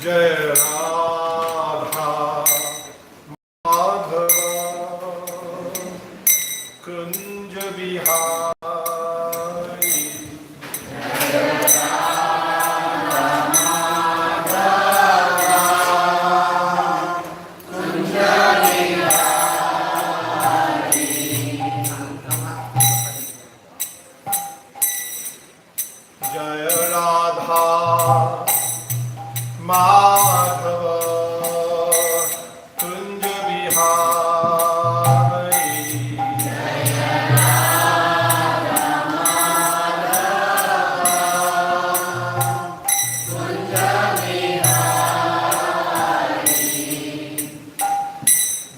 जय राधा माधव कुंज बिहारी। जय राधा माधव कुंज बिहारी।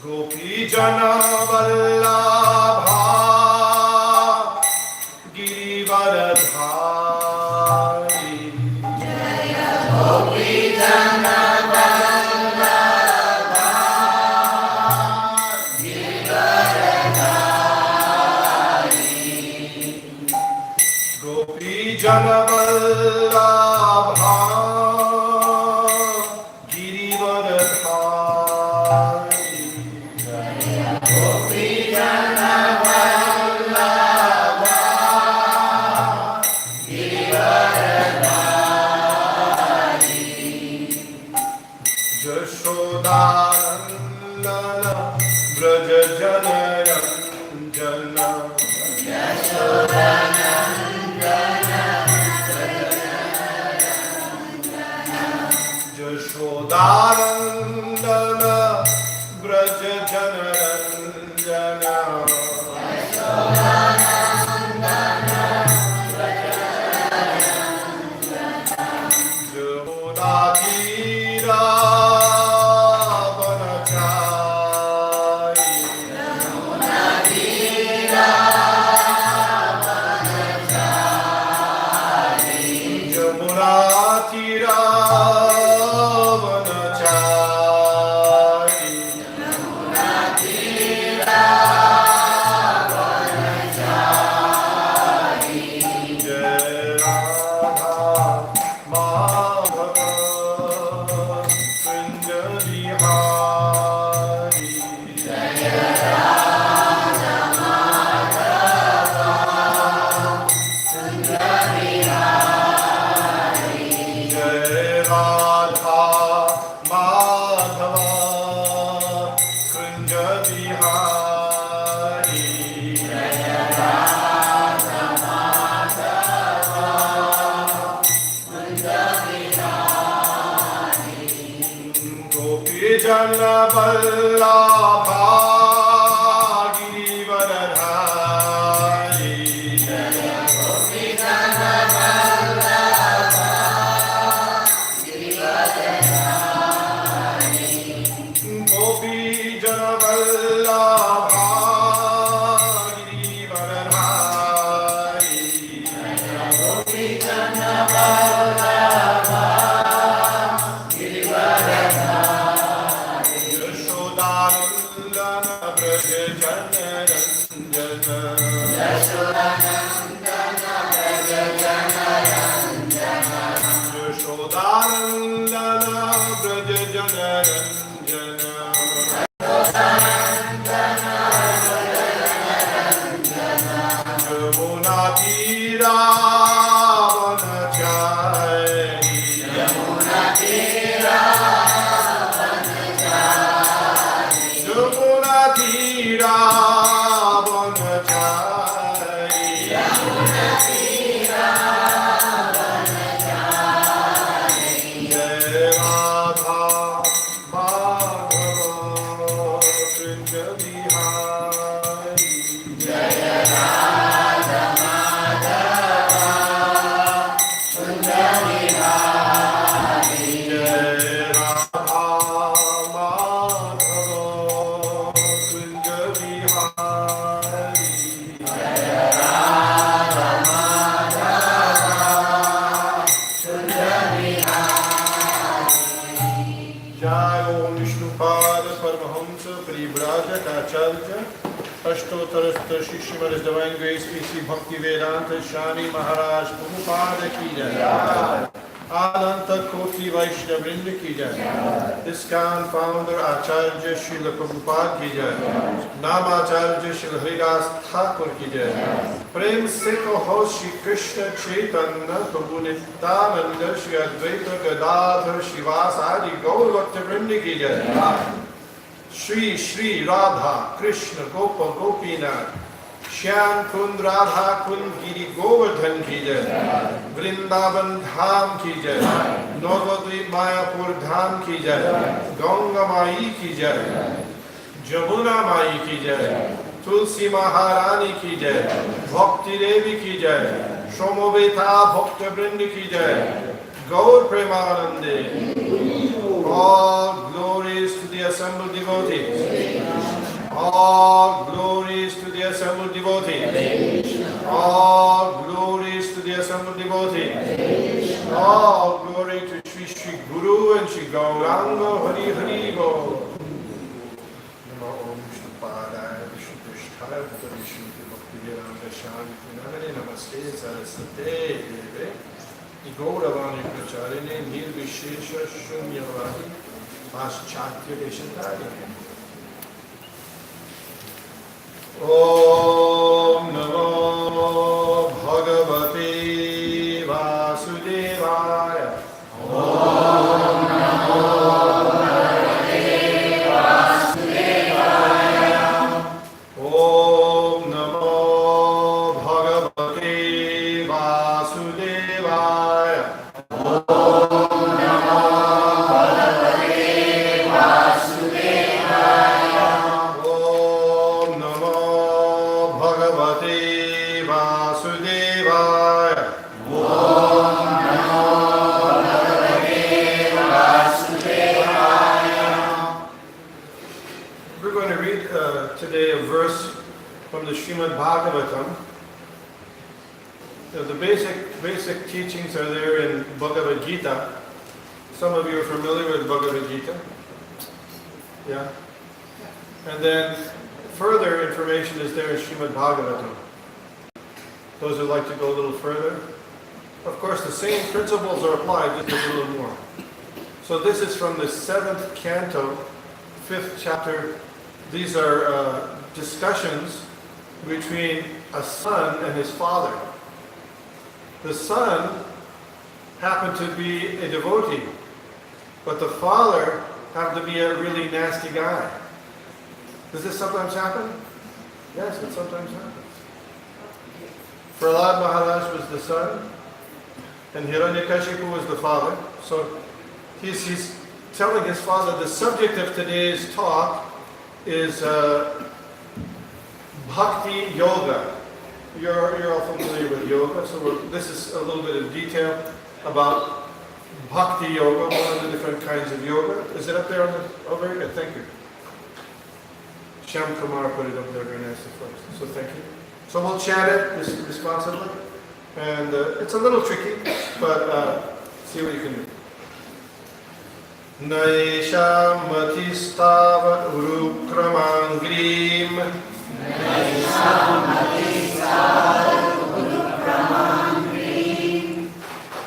गोपी जन वल्लभा गिरिवरधारी। गोपी जन वल्लभा गिरिवरधारी। यशोदानंदन ब्रज जनरंजन। यशोदानंदन ब्रज जनरंजन। यमुना तीरा वनचारी। यमुना तीरा वनचारी। जय राधा माधव कुंज बिहारी। जय राधा माधव कुंज बिहारी। गोपी जन वल्लभा गिरिवरधारी। गोपी जन वल्लभा गिरिवरधारी। यशोदानंदन ब्रज जनरंजन। यशोदानंदन ब्रज जनरंजन। यमुना तीरा वनचारी। यमुना तीरा वनचारी। जय राधा माधव कुंज बिहारी। जय राधा माधव कुंज बिहारी। जय राधा माधव कुंज बिहारी। जय Radha Madhav Kunj Bihari. Jai Om Vishnupad Paramhansa Parivrajakacharya Ashtottara Shrimad divine grace PC Bhakti Vedanta Swami Maharaj Prabhupada की जय। Ananta Koti Vaishnava Vrinda ki jai. ISKCON founder Acharya Srila Prabhupada ki jai. Namacharya Srila Haridas Thakur ki jai. Prem se kaho Shri Krishna Chaitanya Prabhu Nityananda Shri Advaita Gadadhar Shivasadi Gaur Bhakta Vrinda ki jai. Shri Shri Radha Krishna Gopa Gopinath Shyam Kund Radha Kund Giri Govardhan ki jai. Vrindavan Dham ki jai. Navadvip Mayapur Dham ki jai. Ganga Mai ki jai. Jamuna Mai ki jai. Tulsi Maharani ki jai. Bhakti Devi ki jai. Shomobeta Bhakta Vrinda ki jai. Gaur Premanande. All glories to the assembled devotees. All glories to the assembled devotees. All glories to the assembled devotees. All glory to Shri Shri Guru and Shri Gauranga Hari Hari Bo. Namo Om Vishnu Padaya Vishnu Krishnaya Vishnu Bhakti Vedanta Shanti Namane Namaste Saraswate Deve Gauravani Pracharine Nirvishesha Shunyavadi Paschatya Deshatari. Om Namo Bhagavate Vasudevaya. Om Namo Bhagavate Vasudevaya. Om Namo Bhagavate Vasudevaya. Om Namo Bhagavate Vasudevaya. Om Namo Bhagavate Vasudevaya. Om Namo Bhagavate Vasudevaya. We're going to read today a verse from the Srimad Bhagavatam. The basic teachings are there in Bhagavad Gita. Some of you are familiar with Bhagavad Gita. Yeah? And then further information is there in Srimad Bhagavatam. Those who like to go a little further. Of course, the same principles are applied, just a little more. So this is from the 7th canto, 5th chapter. These are discussions between a son and his father. The son happened to be a devotee, but the father happened to be a really nasty guy. Does this sometimes happen? Yes, it sometimes happens. Prahlad Maharaj was the son, and Hiranyakashipu was the father. So he's telling his father, the subject of today's talk is Bhakti Yoga. You're all familiar with yoga, so this is a little bit of detail about Bhakti Yoga, one of the different kinds of yoga. Is it up there on the... Oh, very good, thank you. Shyam Kumar put it up there very nicely for us, so thank you. So we'll chant it responsibly, and it's a little tricky, but see what you can do. Naisha Matistava Urukramangrim.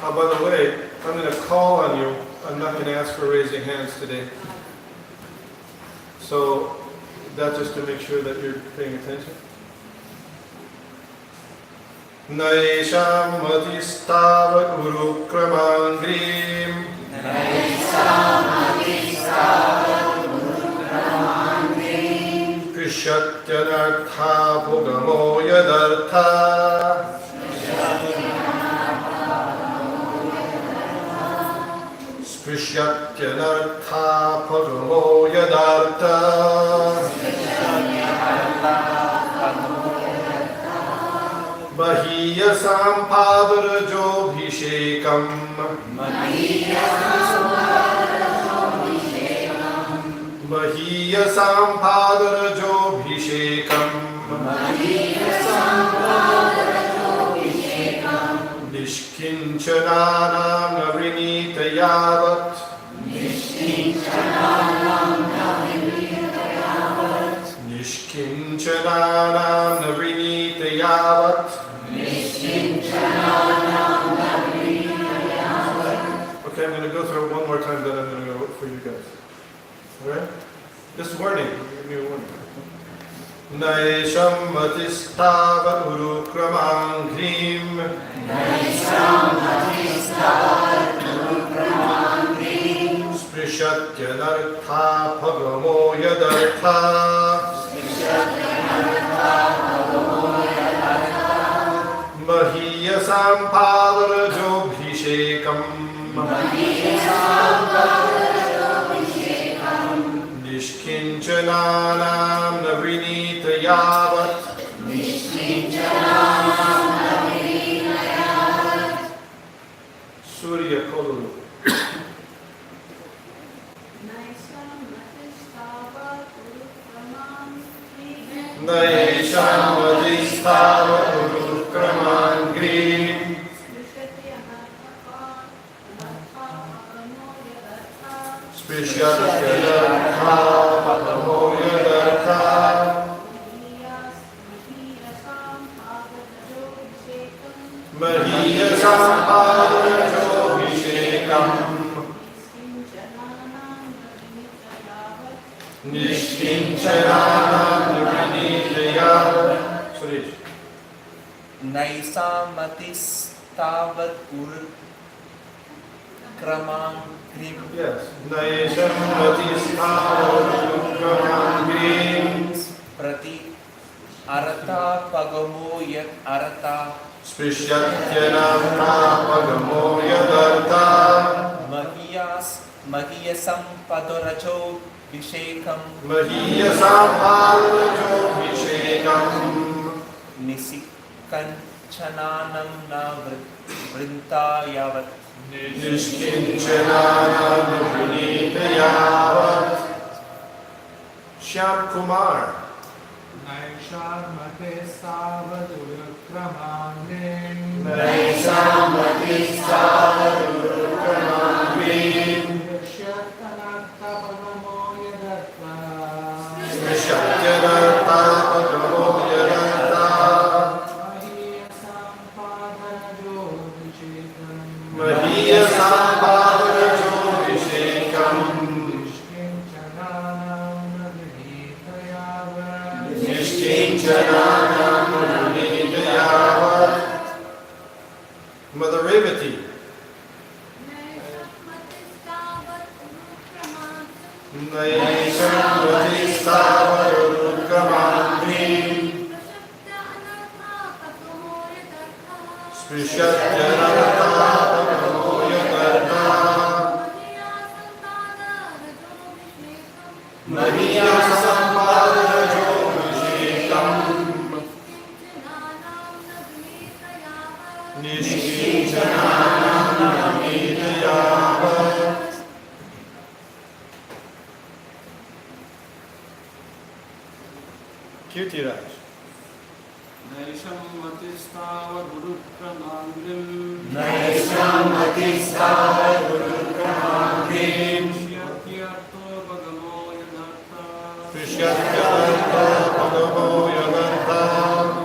By the way, I'm going to call on you. I'm not going to ask for raising hands today. So that's just to make sure that you're paying attention. Naisham Matistava Urukramangrim. Krishatyanartha Bhugamo Yadartha. Sprishyatyanartha Bhugamo Yadartha. Mahiyasam Padarajo Bhishekam. Mahiyasam Padarajo Bhishekam. Nishkinchananam Navrinita Yavat. Nishkinchananam Navrinita Yavat. This warning. Give me a warning. Naisham matistava urukramangrim. Sprishatya nartha bhagamo yadartha. Mahiyasam padarajobhishekam. Nishkinchananam navrinita yavat. Surya Kolulu. Naisham vadistava urukramangrim. Sprishyatya yartha padamo yadartha. Mahiyasam padarajobhishekam. Nishkinchananam navrinitayavat. Suresh. Naisamatis-tavat urukramangrim. Yes. Naisham matistava urukramangrim. Prati arata pagamo yat arata. Sprishyatya nartha bhagamo yadartha. Mahiyasam padoracho vishekam. Mahiyasam padarajobhishekam. Nisikanchananam na vrinta yavat. Nishkinchananam navrinitayavat. Shyam Kumar. Naishamati savadurukramangrim. Naishamati savadurukramangrim. Yashyatanartha-pagamo yadartha. Sprishyatya nartha bhagamo yadartha. Mahiyasam padarajobhishekam. Mahiyasam padarajobhishekam. Nishkinchananam navrinitayavat. Nishkinchananam navrinitayavat. Mother Revati. Naishamati savadurukramangrim. Sprishyatya nartha bhagamo yadartha. Mahiyasam padarajobhishekam. Nishkinchananam navrinitayavat. Kirtiraj. Naishamati-savadurukramangrim. Naishamati-savadurukramangrim. Yashyatanartha-pagamo yadartha. Sprishyatya nartha bhagamo yadartha.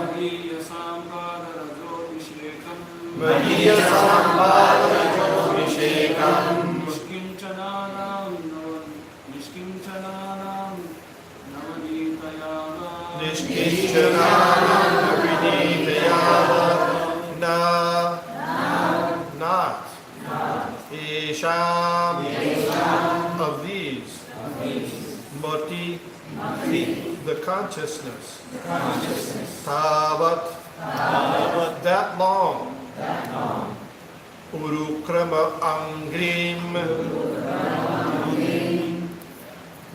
Mahiyasam padarajobhishekam. Mahiyasam padarajobhishekam. Nishkinchananam navanitayavat. Nishkinchananam navrinitayavat. Not. Isham. Of these. Mati. The consciousness. Tavat. That long. Urukrama Angrim.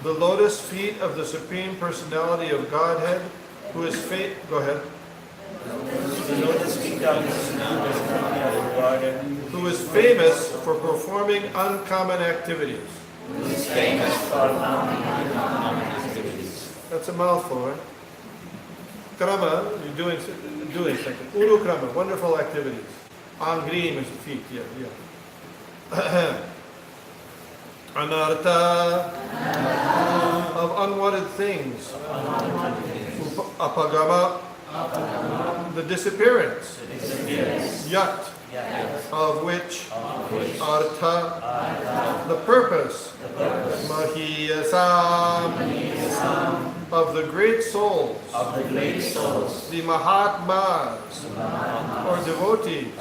The lotus feet of the Supreme Personality of Godhead, who is Go ahead. Who is famous for performing uncommon activities. That's a mouthful, right? Krama, you're doing something. Uru krama, wonderful activities. Angrim is feet, yeah. Anartha, of unwanted things. Apagama, the disappearance. Yat, of which artha, the purpose, mahiyasam, of the great souls, the Mahatmas, or devotees,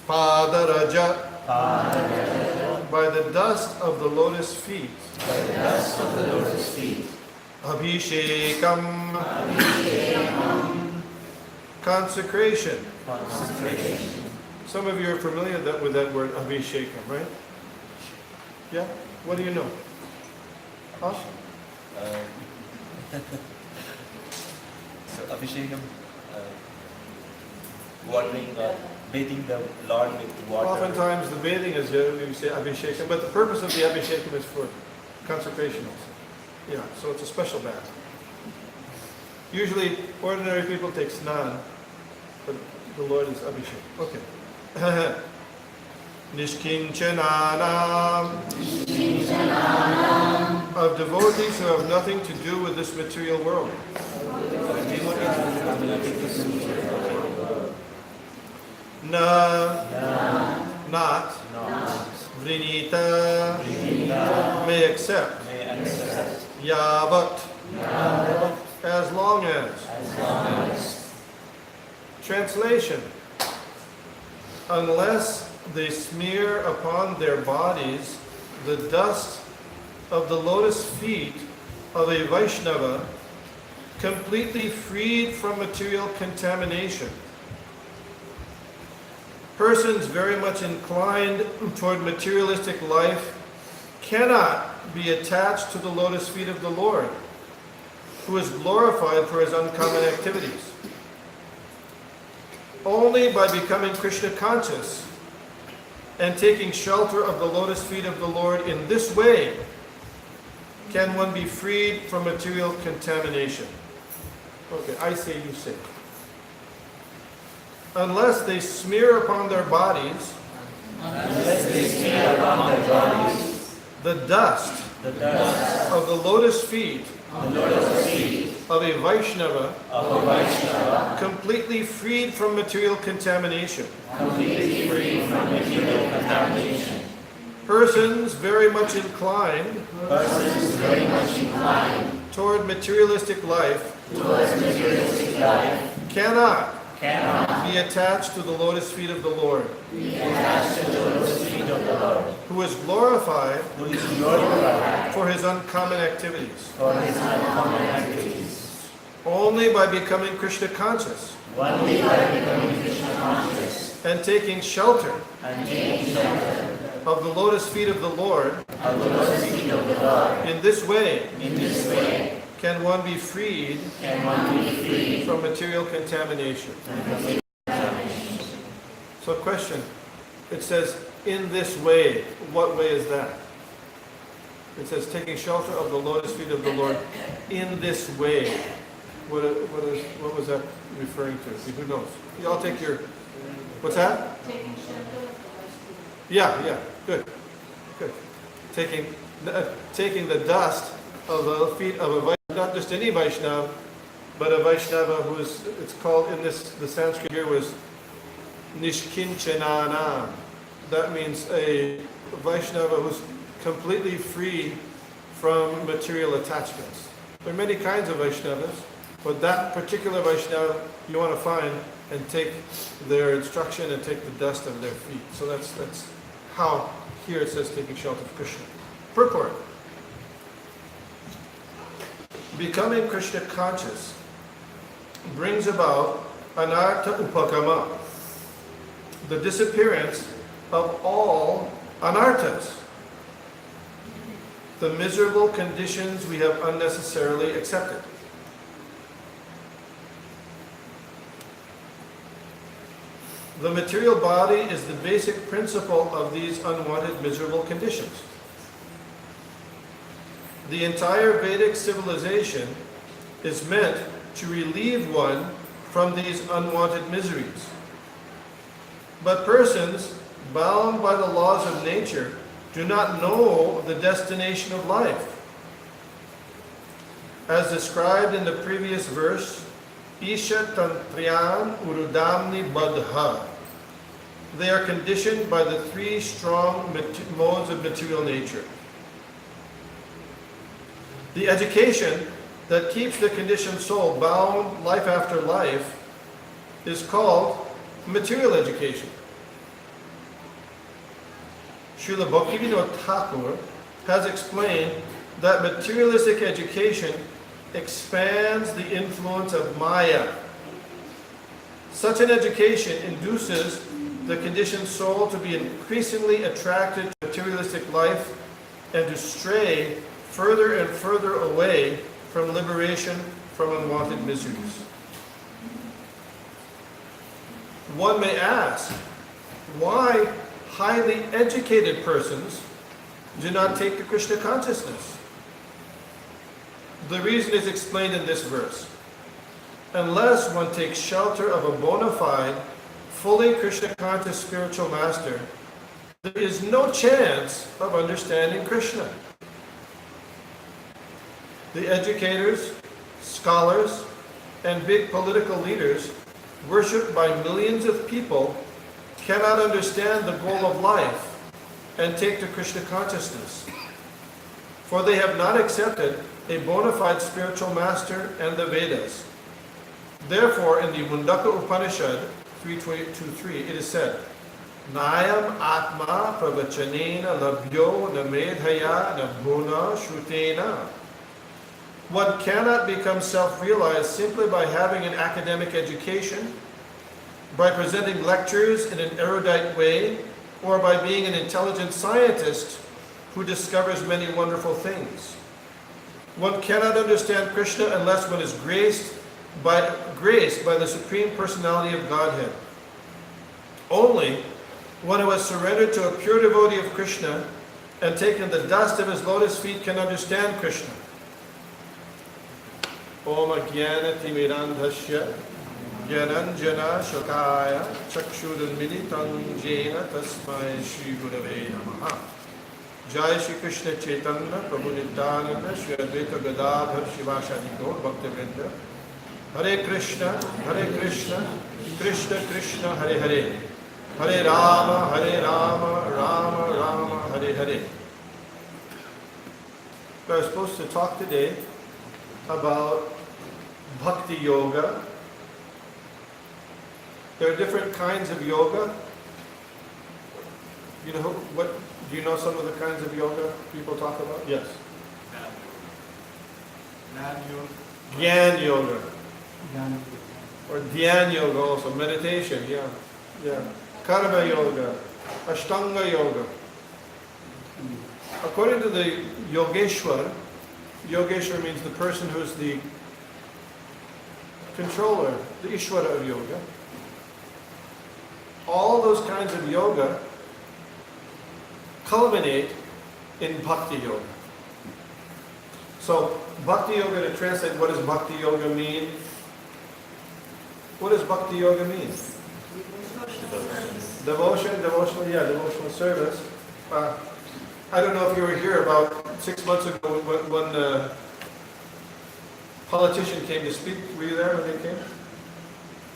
Padaraja, by the dust of the lotus feet, Abhishekam, consecration. Some of you are familiar with that word Abhishekam, right? Yeah? What do you know? Huh? So Abhishekam, watering or bathing the Lord with water. Oftentimes the bathing is, we say Abhishekam, but the purpose of the Abhishekam is for consecration also. Yeah, so it's a special bath. Usually ordinary people take snan, but the Lord is Abhishekam. Okay. Nishkinchananam, of devotees who have nothing to do with this material world. Na, not, Vrinita, may accept, Yavat, as long as. Translation: unless they smear upon their bodies the dust of the lotus feet of a Vaishnava, completely freed from material contamination. Persons very much inclined toward materialistic life cannot be attached to the lotus feet of the Lord, who is glorified for his uncommon activities. Only by becoming Krishna conscious and taking shelter of the lotus feet of the Lord in this way can one be freed from material contamination. Okay, I say, you say. Unless they smear upon their bodies, the dust of the lotus feet of a Vaishnava, completely freed from material contamination. Persons very much inclined toward materialistic life cannot be attached to the lotus feet of the Lord, who is glorified for his uncommon activities. Only by becoming Krishna conscious and taking shelter of the lotus feet of the Lord in this way can one be freed from material contamination. So question, it says, in this way. What way is that? It says, taking shelter of the lotus feet of the Lord in this way. What was that referring to? Who knows? You all take your, what's that? Taking shelter of the lotus feet. Yeah, good. Taking the dust of the feet of a Vaishnava, not just any Vaishnava, but a Vaishnava who is, it's called in the Sanskrit here was Nishkinchananam. That means a Vaishnava who's completely free from material attachments. There are many kinds of Vaishnavas, but that particular Vaishnava you want to find and take their instruction and take the dust of their feet. So that's how here it says taking shelter of Krishna. Purport. Becoming Krishna conscious brings about anartha upakama, the disappearance of all anarthas, the miserable conditions we have unnecessarily accepted. The material body is the basic principle of these unwanted miserable conditions. The entire Vedic civilization is meant to relieve one from these unwanted miseries. But persons bound by the laws of nature do not know the destination of life. As described in the previous verse, Isha Tantriyan Urudamni Badha. they are conditioned by the three strong modes of material nature. The education that keeps the conditioned soul bound life after life is called material education. Srila Bhaktivinoda Thakur has explained that materialistic education expands the influence of Maya. Such an education induces the conditioned soul to be increasingly attracted to materialistic life and to stray further and further away from liberation from unwanted miseries. One may ask, why highly educated persons do not take to Krishna consciousness? The reason is explained in this verse. Unless one takes shelter of a bona fide, fully Krishna conscious spiritual master, there is no chance of understanding Krishna. The educators, scholars, and big political leaders worshipped by millions of people cannot understand the goal of life and take to Krishna consciousness, for they have not accepted a bona fide spiritual master and the Vedas. Therefore, in the Mundaka Upanishad 3.2.3, it is said, Nayam Atma Pravachanena Labhyo Namedhaya Nabhuna Shrutena. One cannot become self-realized simply by having an academic education, by presenting lectures in an erudite way, or by being an intelligent scientist who discovers many wonderful things. One cannot understand Krishna unless one is graced by the Supreme Personality of Godhead. Only one who has surrendered to a pure devotee of Krishna and taken the dust of his lotus feet can understand Krishna. Om Jnana Timirandhasya Jnananjana Shakaya Chakshudunmilitam Jena Tasmai Shri Gurave Namaha. Jai Shri Krishna Chaitanya Prabhu Nityananda Shri Advaita Gadadhar Shivashadi Gaur Bhaktavrinda. Hare Krishna, Krishna Krishna, Hare Hare. Hare Rama, Rama Rama, Hare Hare. We are supposed to talk today about Bhakti Yoga. There are different kinds of yoga. You know what? Do you know some of the kinds of yoga people talk about? Yes. Gyan yoga. Or Dhyan yoga also, meditation, yeah. Karma yoga, Ashtanga yoga. According to the Yogeshwar means the person who's the controller, the Ishvara of yoga. All those kinds of yoga culminate in Bhakti yoga. So, Bhakti yoga, to translate, what does Bhakti yoga mean? What does Bhakti yoga mean? Devotional service. I don't know if you were here about 6 months ago when the politician came to speak. Were you there when they came?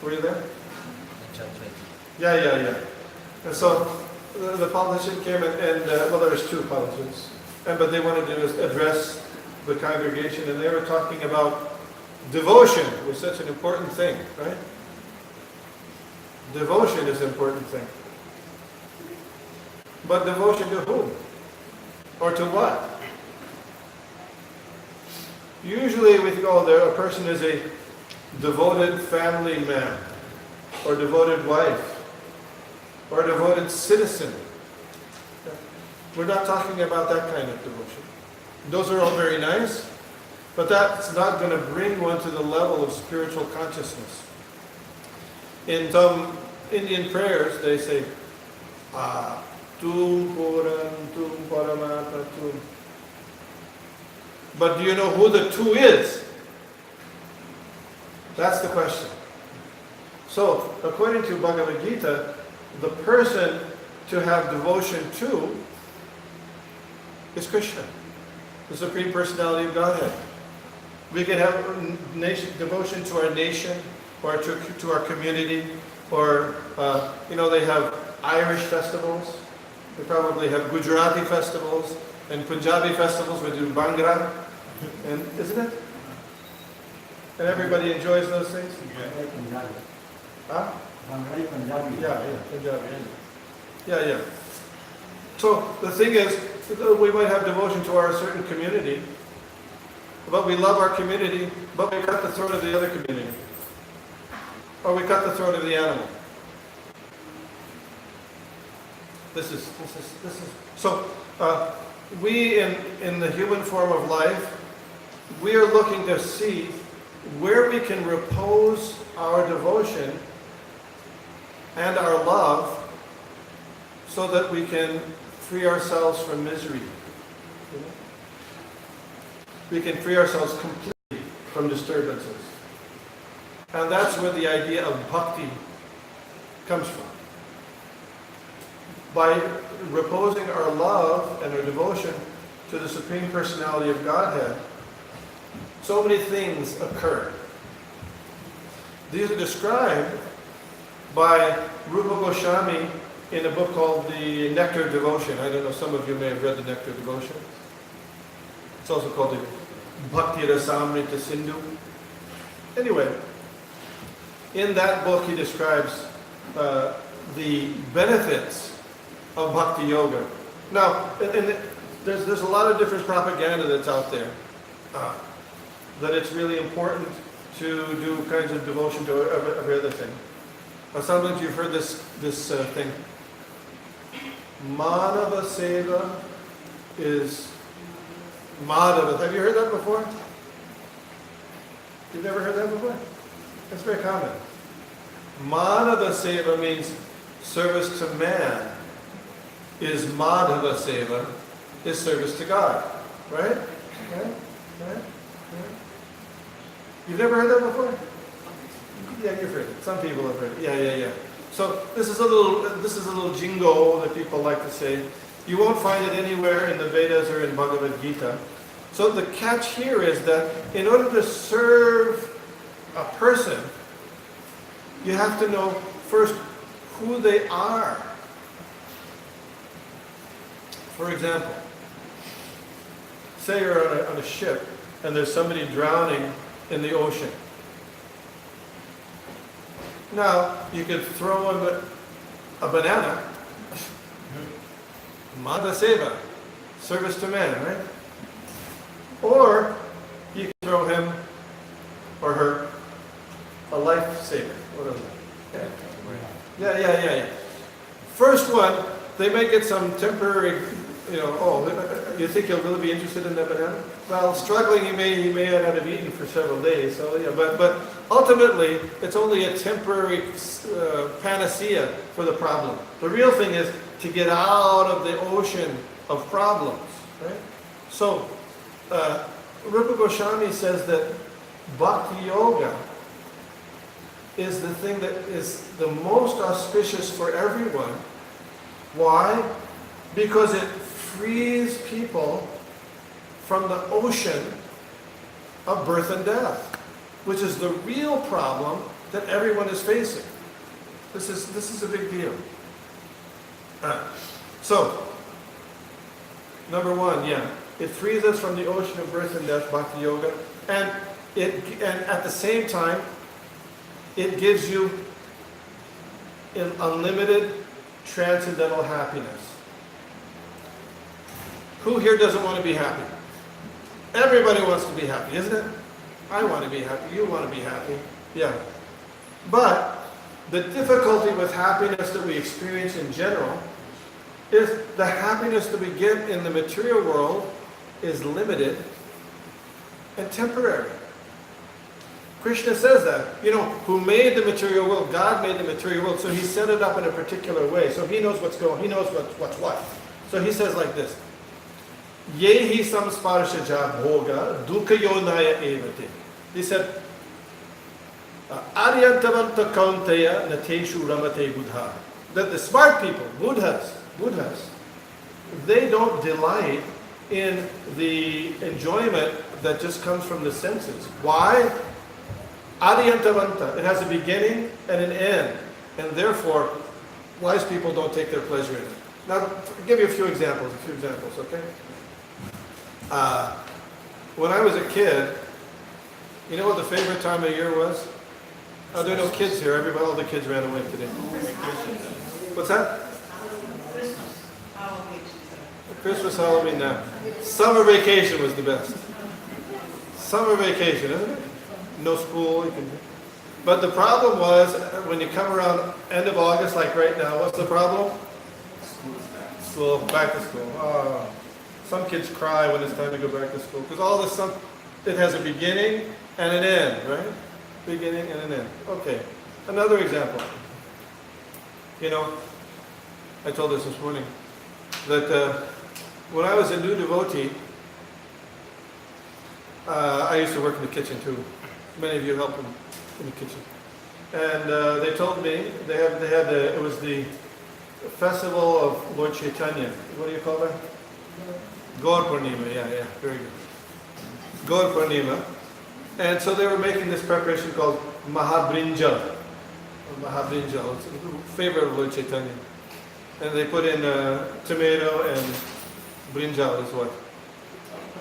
Were you there? Yeah. And so the politician came and well, there was two politicians, but they wanted to address the congregation, and they were talking about devotion was such an important thing, right? Devotion is an important thing. But devotion to whom? Or to what? Usually we think, a person is a devoted family man, or devoted wife, or a devoted citizen. We're not talking about that kind of devotion. Those are all very nice, but that's not going to bring one to the level of spiritual consciousness. In some Indian prayers, they say, Tum Puran, Tum Paramata, Tum. But do you know who the two is? That's the question. So, according to Bhagavad Gita, the person to have devotion to is Krishna, the Supreme Personality of Godhead. We can have devotion to our nation, or to our community, or, they have Irish festivals. We probably have Gujarati festivals and Punjabi festivals. We do Bhangra, and isn't it? And everybody enjoys those things. Huh? Yeah, Punjabi. Yeah. So the thing is, we might have devotion to our certain community, but we love our community, but we cut the throat of the other community, or we cut the throat of the animal. This is so. We in the human form of life, we are looking to see where we can repose our devotion and our love, so that we can free ourselves from misery. We can free ourselves completely from disturbances. And that's where the idea of bhakti comes from. By reposing our love and our devotion to the Supreme Personality of Godhead, so many things occur. These are described by Rupa Goswami in a book called The Nectar Devotion. I don't know, some of you may have read The Nectar Devotion. It's also called the Bhakti Rasamrita Sindhu. Anyway, in that book he describes the benefits of Bhakti Yoga. Now, there's a lot of different propaganda that's out there. That it's really important to do kinds of devotion to every other thing. Sometimes you've heard this thing. Madhava Seva is Madhava. Have you heard that before? You've never heard that before? That's very common. Madhava Seva means service to man. Is Madhava Seva is service to God. Right? You've never heard that before? Yeah, you've heard it. Some people have heard it. Yeah. So this is a little jingo that people like to say. You won't find it anywhere in the Vedas or in Bhagavad Gita. So the catch here is that in order to serve a person, you have to know first who they are. For example, say you're on a ship and there's somebody drowning in the ocean. Now, you could throw him a banana. Madhava Seva, service to man, right? Or you can throw him or her a lifesaver. What is it? Yeah. First one, they may get some temporary, you think he'll really be interested in that banana? Well, struggling, he may not have eaten for several days. So yeah, but ultimately, it's only a temporary panacea for the problem. The real thing is to get out of the ocean of problems, right? So, Rupa Goswami says that Bhakti Yoga is the thing that is the most auspicious for everyone. Why? Because it frees people from the ocean of birth and death, which is the real problem that everyone is facing. This is a big deal. So, number one, it frees us from the ocean of birth and death, Bhakti Yoga, and at the same time, it gives you an unlimited transcendental happiness. Who here doesn't want to be happy? Everybody wants to be happy, isn't it? I want to be happy. You want to be happy. Yeah. But the difficulty with happiness that we experience in general is the happiness that we get in the material world is limited and temporary. Krishna says that. Who made the material world? God made the material world, so he set it up in a particular way. So he knows what's going on. He knows what's what. So he says like this. Yehi samsparshaja bhoga dukkha yonaya evate. He said, Aryantavanta kaunteya nateshu ramate buddha. That the smart people, Buddhas, they don't delight in the enjoyment that just comes from the senses. Why? Aryantavanta. It has a beginning and an end. And therefore, Wise people don't take their pleasure in it. Now, I'll give you a few examples, okay? When I was a kid, you know what the favorite time of year was? Oh, there are no kids here. Everybody, all the kids ran away today. What's that? Christmas, Halloween now. Summer vacation was the best. Summer vacation, isn't it? No school. But the problem was, when you come around end of August, like right now, what's the problem? School, back to school. Oh, some kids cry when it's time to go back to school. Because all this, it has a beginning and an end, right? Beginning and an end. Okay, another example. You know, I told this morning, that when I was a new devotee, I used to work in the kitchen too. Many of you helped in the kitchen. And they told me, it was the festival of Lord Chaitanya. What do you call that? Gaur Purnima, yeah, very good. Gaur Purnima. And so they were making this preparation called Mahabrinjal. Mahabrinjal, it's a favorite of Lord Chaitanya. And they put in tomato and brinjal is what?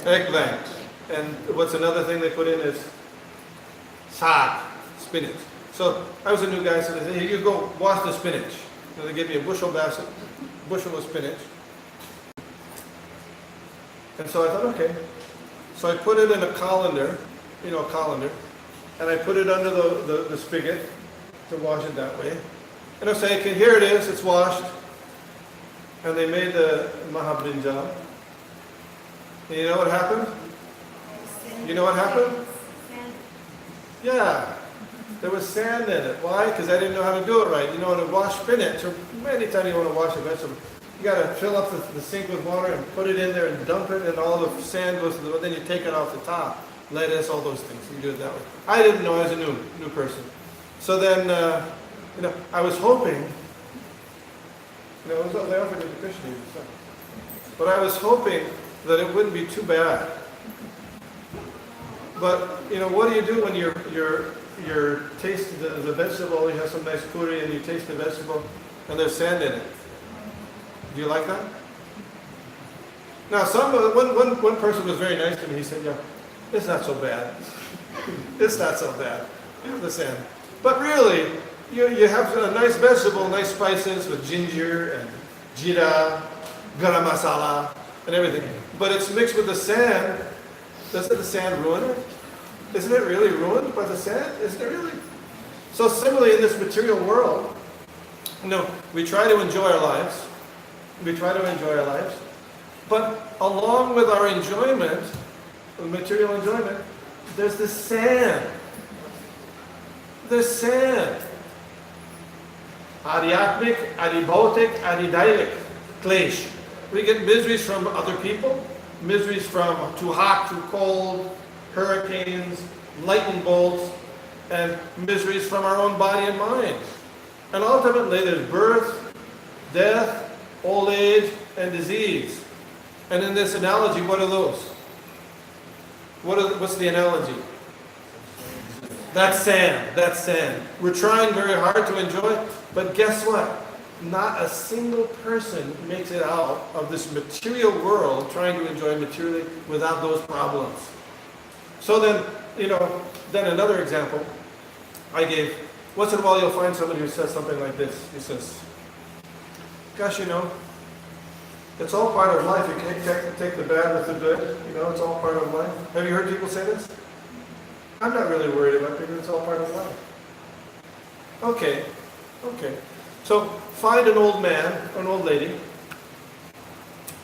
Eggplant. And what's another thing they put in is saag, spinach. So I was a new guy, so they said, here you go, wash the spinach. And they gave me a bushel of spinach. And so I thought, okay. So I put it in a colander, and I put it under the spigot to wash it that way. And I say, okay, here it is, it's washed. And they made the Mahabrinjal. And you know what happened? You know what happened? Yeah, there was sand in it. Why? Because I didn't know how to do it right. You know, to wash spinach, or anytime you want to wash a vegetable, you got to fill up the sink with water and put it in there and dump it, and all the sand goes to then you take it off the top. Lettuce, all those things. You do it that way. I didn't know. I was a new person. So then, I was hoping. They offered it to Krishna, but I was hoping that it wouldn't be too bad. But what do you do when you're tasting the vegetable? You have some nice curry and you taste the vegetable, and there's sand in it. Do you like that? Now, one person was very nice to me. He said, "Yeah, it's not so bad. It's not so bad. The sand." But really, you have a nice vegetable, nice spices with ginger and jeera, garam masala, and everything. But it's mixed with the sand. Doesn't the sand ruin it? Isn't it really ruined by the sand? Isn't it really? So similarly in this material world, we try to enjoy our lives. But along with our enjoyment, material enjoyment, there's the sand. There's sand. Adhyatmic, adibhautik, adidaivic, klesh. We get miseries from other people, miseries from too hot, too cold, hurricanes, lightning bolts, and miseries from our own body and mind. And ultimately there's birth, death, old age, and disease. And in this analogy, what are those? What's the analogy? That's sand. We're trying very hard to enjoy, but guess what? Not a single person makes it out of this material world trying to enjoy materially without those problems. So then, then another example I gave. Once in a while you'll find somebody who says something like this. He says, gosh, it's all part of life. You can't take the bad with the good. It's all part of life. Have you heard people say this? I'm not really worried about it because it's all part of life. Okay. So find an old man, or an old lady,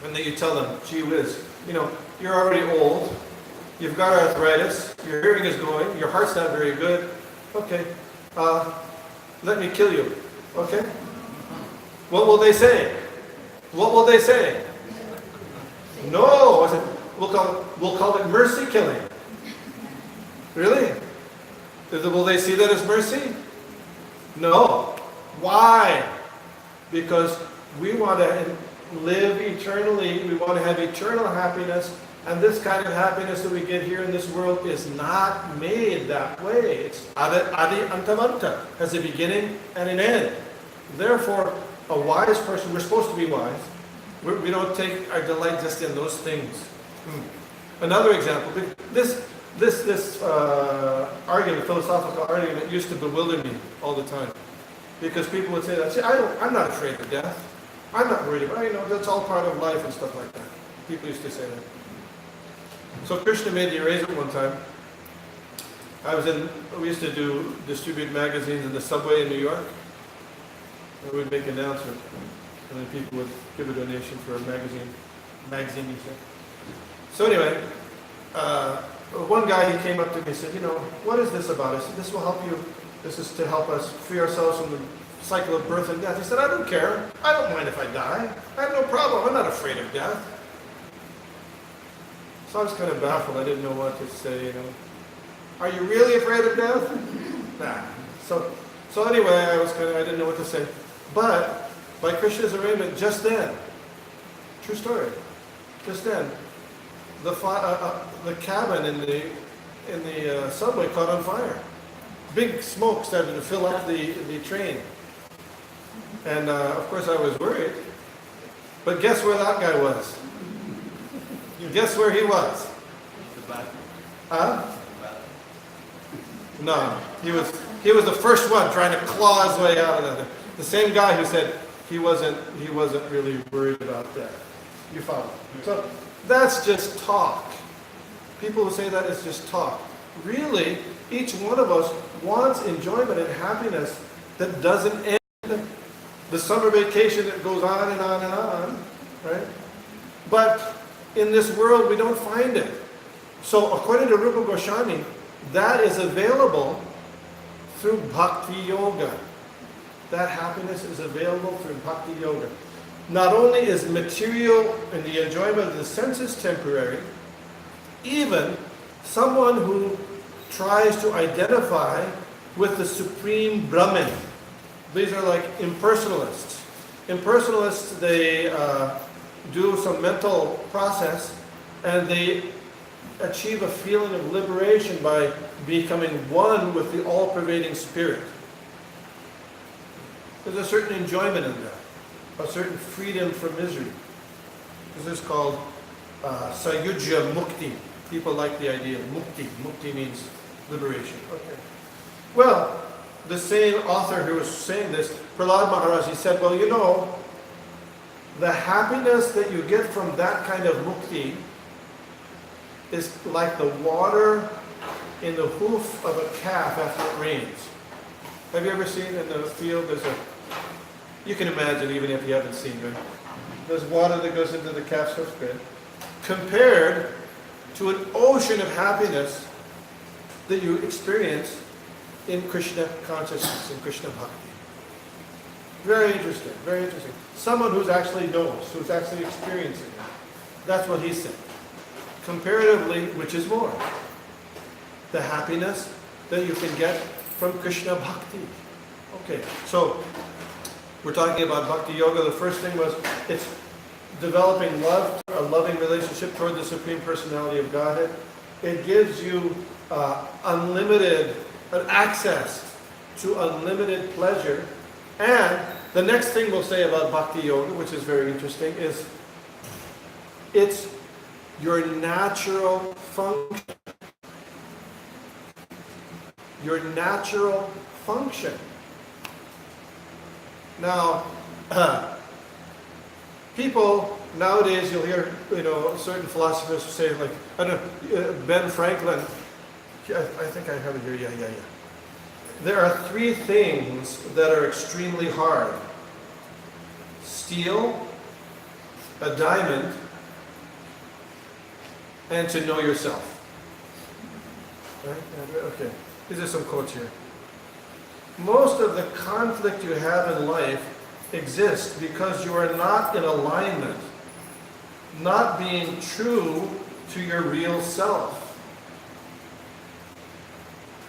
and then you tell them, gee whiz, you're already old, you've got arthritis, your hearing is going, your heart's not very good. Okay, let me kill you. Okay? What will they say? No, I said, we'll call it mercy killing. Really? Will they see that as mercy? No. Why? Because we want to live eternally, we want to have eternal happiness, and this kind of happiness that we get here in this world is not made that way. It's adi antamanta, has a beginning and an end. Therefore, A wise person, we're supposed to be wise. We don't take our delight just in those things. Another example, this argument, philosophical argument, used to bewilder me all the time. Because people would say that, see, I'm not afraid of death. I'm not worried about it. That's all part of life and stuff like that. People used to say that. So Krishna made the arrangement one time. We used to distribute magazines in the subway in New York. And we'd make an announcement. And then people would give a donation for a magazine, you said. So anyway, one guy, he came up to me and said, what is this about? I said, this will help you. This is to help us free ourselves from the cycle of birth and death. He said, I don't care. I don't mind if I die. I have no problem. I'm not afraid of death. So I was kind of baffled. I didn't know what to say, Are you really afraid of death? Nah. So anyway, I didn't know what to say. But by Krishna's arrangement, just then, true story, just then, the cabin in the subway caught on fire. Big smoke started to fill up the train. And of course I was worried. But guess where that guy was? Guess where he was? Huh? No. He was the first one trying to claw his way out of that. The same guy who said he wasn't really worried about that. You follow? So that's just talk. People who say that is just talk. Really, each one of us wants enjoyment and happiness that doesn't end. The summer vacation that goes on and on and on, right? But in this world, we don't find it. So according to Rupa Goswami, that is available through Bhakti Yoga. That happiness is available through Bhakti Yoga. Not only is material and the enjoyment of the senses temporary, even someone who tries to identify with the Supreme Brahman. These are like impersonalists. Impersonalists, they do some mental process and they achieve a feeling of liberation by becoming one with the all-pervading spirit. There's a certain enjoyment in that, a certain freedom from misery. This is called Sayujya Mukti. People like the idea of mukti. Mukti means liberation. Okay. Well, the same author who was saying this, Prahlad Maharaj, he said, well, the happiness that you get from that kind of mukti is like the water in the hoof of a calf after it rains. Have you ever seen in the field, you can imagine even if you haven't seen it, there's water that goes into the calf's hoof bed, compared to an ocean of happiness that you experience in Krishna consciousness, in Krishna bhakti. Very interesting, very interesting. Someone who's actually knows, who's actually experiencing it. That's what he said. Comparatively, which is more? The happiness that you can get from Krishna bhakti. Okay, so we're talking about bhakti yoga. The first thing was it's developing love, a loving relationship toward the Supreme Personality of Godhead. It gives you unlimited access to unlimited pleasure. And the next thing we'll say about bhakti yoga, which is very interesting, is it's your natural function. Your natural function. Now, people nowadays, you'll hear, certain philosophers say, like, I don't know, Ben Franklin. I think I have it here. Yeah. There are three things that are extremely hard: steel, a diamond, and to know yourself. Right? Okay. These are some quotes here. Most of the conflict you have in life exists because you are not in alignment, not being true to your real self.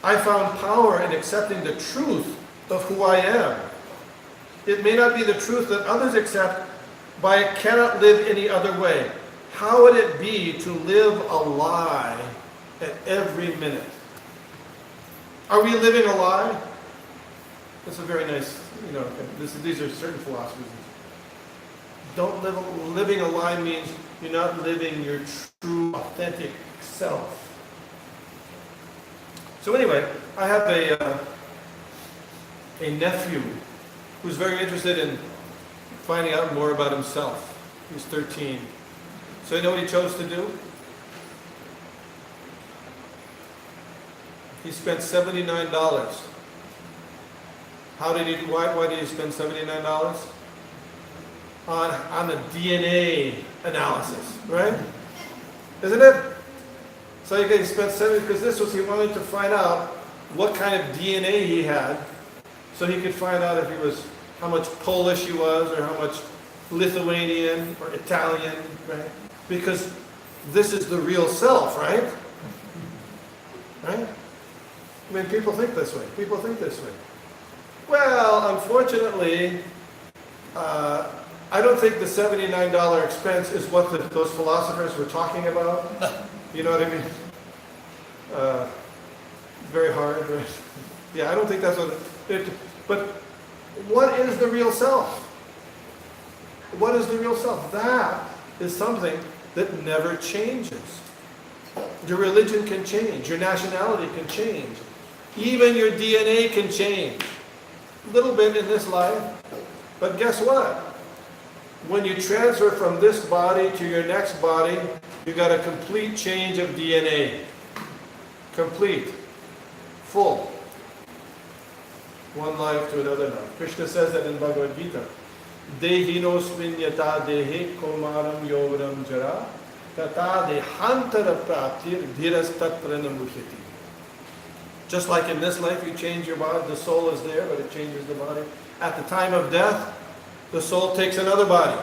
I found power in accepting the truth of who I am. It may not be the truth that others accept, but I cannot live any other way. How would it be to live a lie at every minute? Are we living a lie? It's a very nice, these are certain philosophies. Don't live, living a lie means you're not living your true, authentic self. So anyway, I have a nephew who's very interested in finding out more about himself. He's 13. So you know what he chose to do? He spent $79. Why did he spend $79? On the DNA analysis, right? Isn't it? So he spent $70, because he wanted to find out what kind of DNA he had, so he could find out if he was, how much Polish he was, or how much Lithuanian, or Italian, right? Because this is the real self, right? Right? I mean, people think this way. Well, unfortunately, I don't think the $79 expense is what those philosophers were talking about. You know what I mean? Very hard, right? Yeah, I don't think that's what but what is the real self? What is the real self? That is something that never changes. Your religion can change. Your nationality can change. Even your DNA can change. A little bit in this life. But guess what? When you transfer from this body to your next body, you got a complete change of DNA. Complete. Full. One life to another life. Krishna says that in Bhagavad Gita. Dehinosmin yata dehe komaram yovanam jara tata dehantara praptir dhiras tatra namuhyati. Just like in this life you change your body, the soul is there, but it changes the body. At the time of death, the soul takes another body.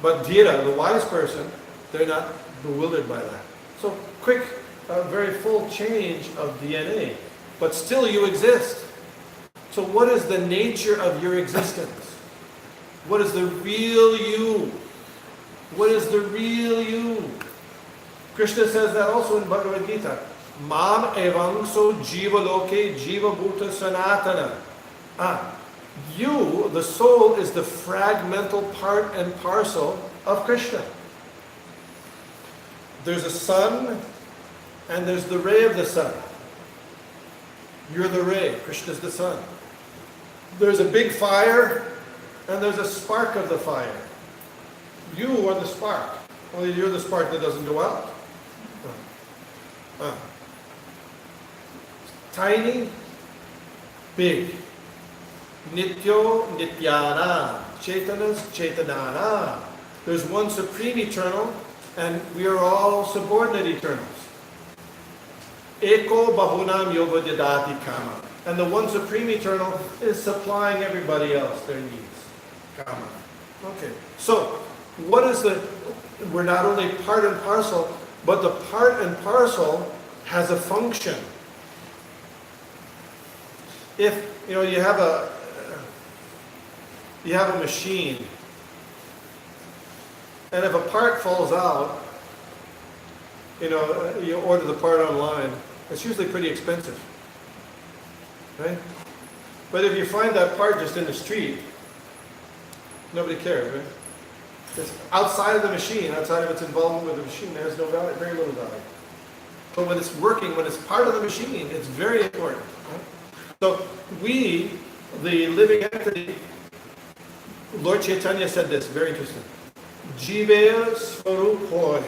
But dhira, the wise person, they're not bewildered by that. So quick, very full change of DNA. But still you exist. So what is the nature of your existence? What is the real you? What is the real you? Krishna says that also in Bhagavad Gita. Mam evangso jiva loke jiva bhuta sanatana. You, the soul, is the fragmental part and parcel of Krishna. There's a sun, and there's the ray of the sun. You're the ray. Krishna's the sun. There's a big fire, and there's a spark of the fire. You are the spark. Only you're the spark that doesn't go out. Tiny, big. Nityo, nityana. Chaitanas, chaitanana. There's one supreme eternal, and we are all subordinate eternals. Eko bahunam yoga didati kama. And the one supreme eternal is supplying everybody else their needs. Kama. Okay. So, what is we're not only part and parcel, but the part and parcel has a function. If, you have a machine, and if a part falls out, you order the part online, it's usually pretty expensive, right? But if you find that part just in the street, nobody cares, right? It's outside of the machine, outside of its involvement with the machine, there's no value, very little value. But when it's working, when it's part of the machine, it's very important. Right? So we, the living entity, Lord Chaitanya said this, very interesting. Jiva Swarupoi.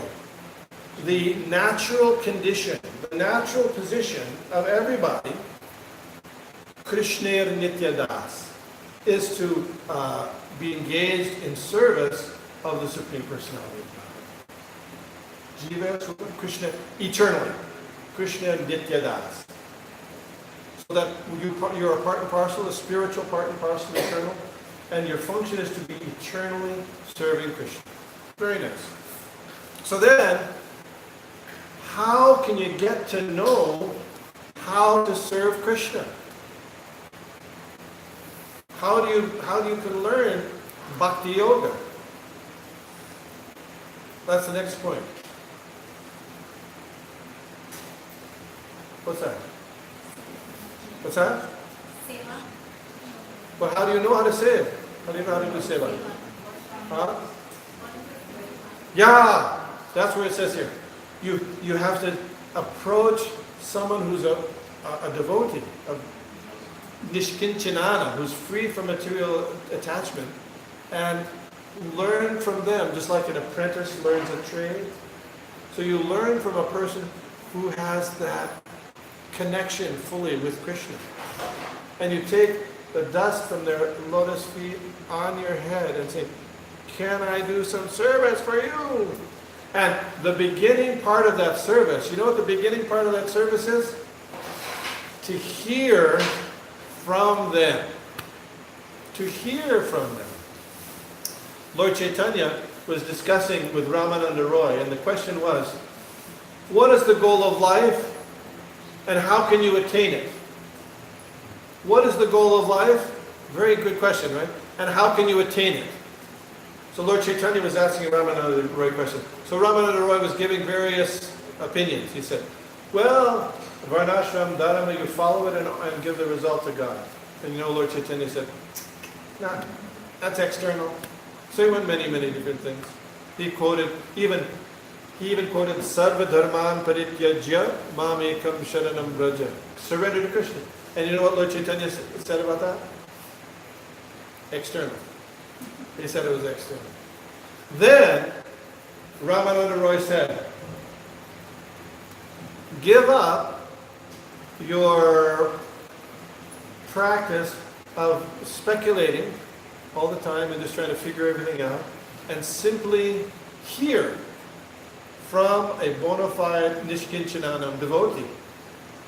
The natural condition, the natural position of everybody, Krishna Nityadas, is to be engaged in service of the Supreme Personality of God. Jiva Swarupoi, Krishna, eternally. Krishna Nityadas. So that you're a part and parcel, a spiritual part and parcel, eternal, and your function is to be eternally serving Krishna. Very nice. So then, how can you get to know how to serve Krishna? How do you can learn Bhakti Yoga? That's the next point. What's that? What's that? Seva. But how do you know how to say it? How do you know how to do seva? Huh? Yeah, that's where it says here. You have to approach someone who's a devotee, a nishkinchanana, who's free from material attachment, and learn from them, just like an apprentice learns a trade. So you learn from a person who has that connection fully with Krishna. And you take the dust from their lotus feet on your head and say, can I do some service for you? And the beginning part of that service, you know what the beginning part of that service is? To hear from them. To hear from them. Lord Chaitanya was discussing with Ramananda Roy, and the question was, what is the goal of life and how can you attain it? What is the goal of life? Very good question, right? And how can you attain it? So Lord Chaitanya was asking Ramananda Roy a question. So Ramananda Roy was giving various opinions. He said, well, Varnashram, Dharma, you follow it and give the result to God. And you know, Lord Chaitanya said, nah, that's external. So he went many, many different things. He even quoted Sarva Dharman Parityajya Mam Ekam Sharanam Braja. Surrender to Krishna. And you know what Lord Chaitanya said about that? External. He said it was external. Then Ramananda Roy said, give up your practice of speculating all the time and just trying to figure everything out, and simply hear from a bona fide Nishkinchananam devotee.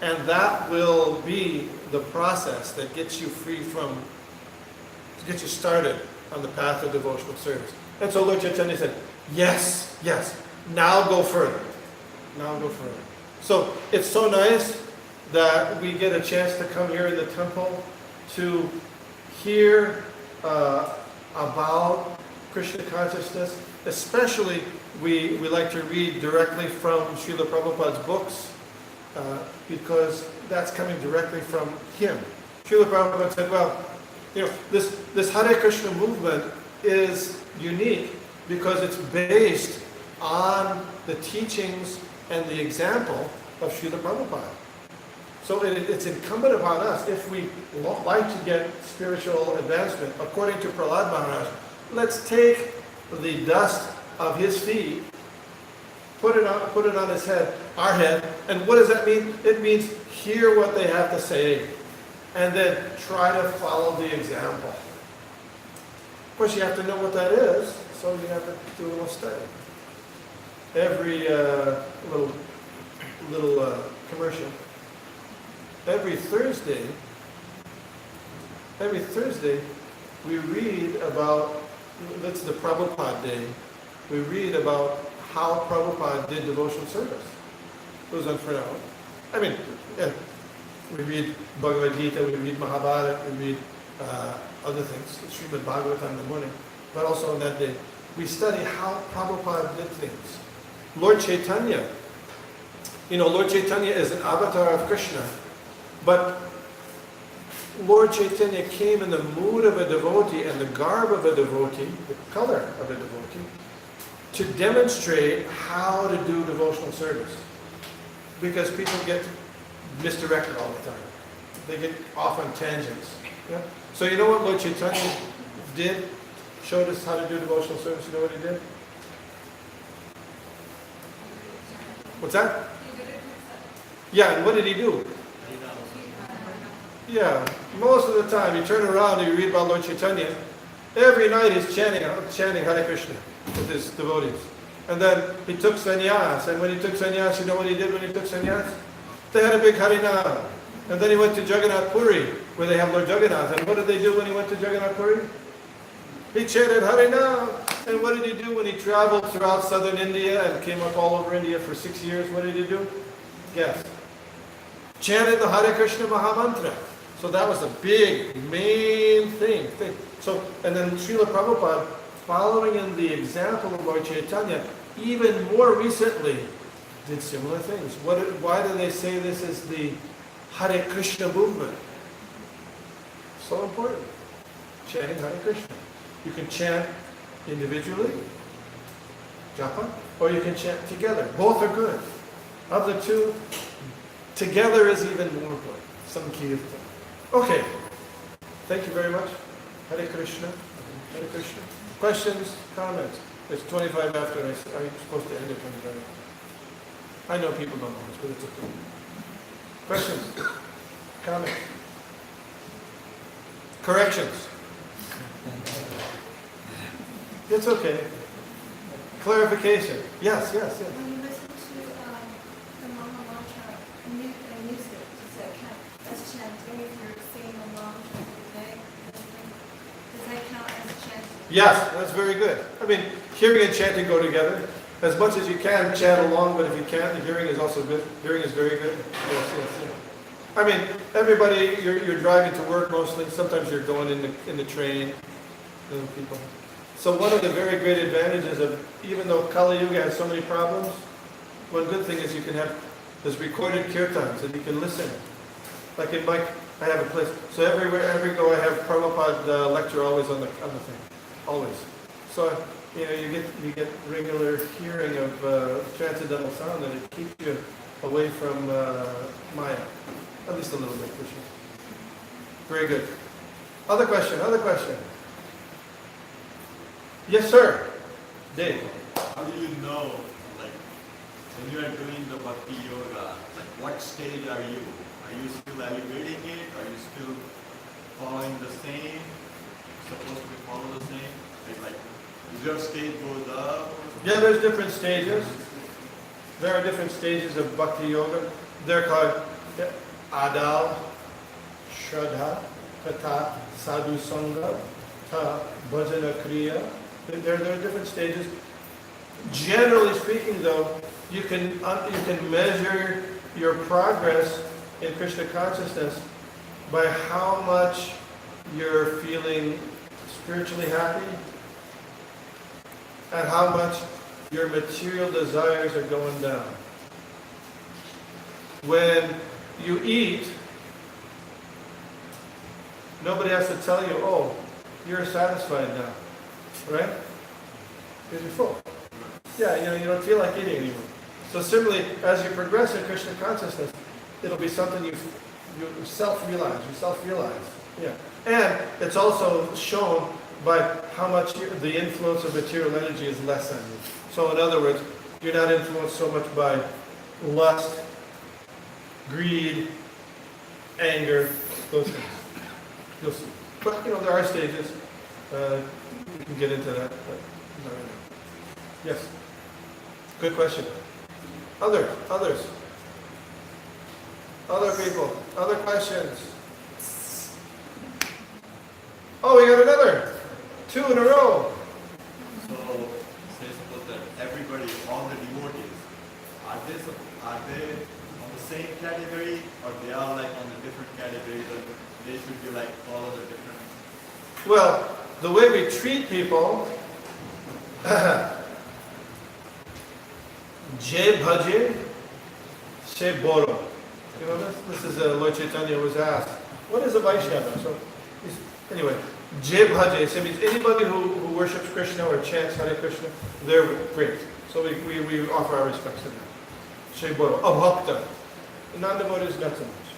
And that will be the process that gets you free from, to get you started on the path of devotional service. And so Lord Chaitanya said, yes, now go further. Now go further. So it's so nice that we get a chance to come here in the temple to hear about Krishna consciousness. Especially, we like to read directly from Srila Prabhupada's books because that's coming directly from him. Srila Prabhupada said, well, you know, this Hare Krishna movement is unique because it's based on the teachings and the example of Srila Prabhupada. So it's incumbent upon us, if we like to get spiritual advancement, according to Prahlad Maharaj, let's take the dust of his feet, put it on his head, our head, and what does that mean? It means hear what they have to say, and then try to follow the example. Of course, you have to know what that is, so you have to do a little study. Every little commercial. Every Thursday, we read about, that's the Prabhupada Day, we read about how Prabhupada did devotional service. It was unforgettable. I mean, we read Bhagavad Gita, we read Mahabharata, we read other things, Srimad Bhagavatam in the morning, but also on that day, we study how Prabhupada did things. Lord Chaitanya, Lord Chaitanya is an avatar of Krishna. But Lord Chaitanya came in the mood of a devotee and the garb of a devotee, the color of a devotee, to demonstrate how to do devotional service. Because people get misdirected all the time. They get off on tangents. Yeah? So you know what Lord Chaitanya did? Showed us how to do devotional service. You know what he did? What's that? Yeah, and what did he do? Yeah, most of the time you turn around and you read about Lord Chaitanya, every night he's chanting Hare Krishna with his devotees. And then he took sannyas, and when he took sannyas, you know what he did when he took sannyas? They had a big Harinam. And then he went to Jagannath Puri, where they have Lord Jagannath. And what did they do when he went to Jagannath Puri? He chanted Harinam. And what did he do when he traveled throughout southern India and came up all over India for 6 years? What did he do? Guess. Chanted the Hare Krishna Mahamantra. So that was a big, main thing. So, and then Srila Prabhupada, following in the example of Lord Chaitanya, even more recently, did similar things. Why do they say this is the Hare Krishna movement? So important. chanting Hare Krishna. You can chant individually, japa, or you can chant together. Both are good. Of the two, together is even more good. Sankirtan. Okay. Thank you very much. Hare Krishna. Hare Krishna. Questions? Comments? It's 25 after. I'm supposed to end at 25. I know people don't know this, but it's okay. Questions? Comments? Corrections? It's okay. Clarification? Yes. When you listen to the Mama mantra, music, that's chanting if you're singing along during the day. Does that count as chanting? Yes, that's very good. I mean, hearing and chanting go together. As much as you can, chant along, but if you can't, the hearing is also good. Hearing is very good. Yes. I mean, everybody, you're driving to work mostly. Sometimes you're going in the train, people. So one of the very great advantages of, even though Kali Yuga has so many problems, one good thing is you can have this recorded kirtans and you can listen. Like in Mike, I have a place. So every go I have Prabhupada lecture always on the thing, always. So you get regular hearing of transcendental sound, and it keeps you away from Maya, at least a little bit for sure. Very good. Other question. Yes, sir. Dave. How do you know, like, when you are doing the bhakti yoga, like, what stage are you? Are you still elevating it? Are you still following the same? Supposed to follow the same? Like, is your stage goes up? Yeah, there's different stages. There are different stages of bhakti yoga. They're called Adal, Shraddha, Tata, Sadhu Sangha, Ta, Bhajana Kriya. There are different stages. Generally speaking, though, you can measure your progress in Krishna consciousness by how much you're feeling spiritually happy and how much your material desires are going down. When you eat, nobody has to tell you, oh, you're satisfied now, right? Because you're full. Yeah, you don't feel like eating anymore. So similarly, as you progress in Krishna consciousness, it'll be something you self-realize. Yeah. And it's also shown by how much the influence of material energy is less on you. So in other words, you're not influenced so much by lust, greed, anger, those things. You'll see. But there are stages. We can get into that, but not right now. Yes. Good question. Others. Other people. Other questions. Oh, we got another. 2 in a row. So, say suppose that everybody, all the devotees, are they on the same category, or they are like on the different categories, or they should be like follow the different? Well, the way we treat people, Je bhaje, se boro. You know this is Lord Chaitanya was asked, what is a Vaishnava? So, anyway, Je bhaje, so it means anybody who worships Krishna or chants Hare Krishna, they're great. So we offer our respects to them. Se boro, abhakta. Non-devotees, not so much.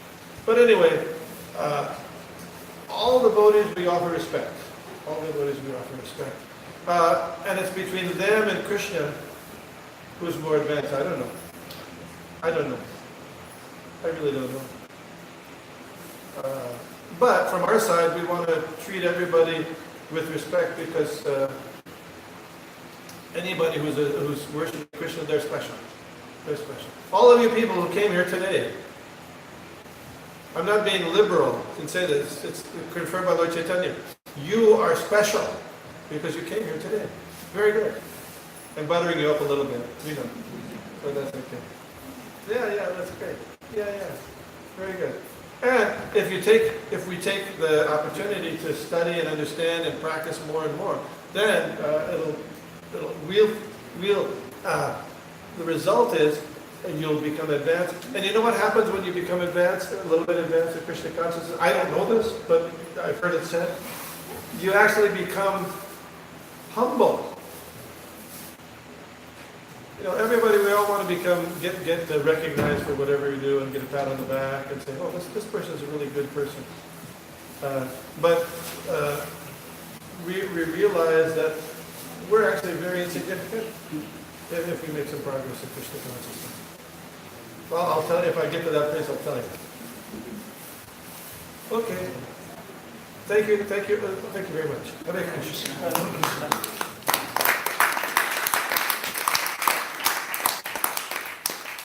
But anyway, all the devotees we offer respect. All the devotees we offer respect. And it's between them and Krishna who's more advanced. I don't know. I really don't know. But from our side, we want to treat everybody with respect because anybody who's worshiping Krishna, they're special. They're special. All of you people who came here today, I'm not being liberal and say this, it's confirmed by Lord Chaitanya. You are special because you came here today. Very good. I'm buttering you up a little bit, but that's okay. Yeah, that's great. Yeah, very good. And if we take the opportunity to study and understand and practice more and more, then the result is you'll become advanced. And you know what happens when you become advanced, a little bit advanced in Krishna consciousness? I don't know this, but I've heard it said. you actually become humble. You know, everybody, we all want to get recognized for whatever you do and get a pat on the back and say, oh, this person's a really good person. But we realize that we're actually very insignificant if we make some progress in Krishna consciousness. Well, I'll tell you, if I get to that place, I'll tell you. Okay. Thank you very much. Hare Krishna.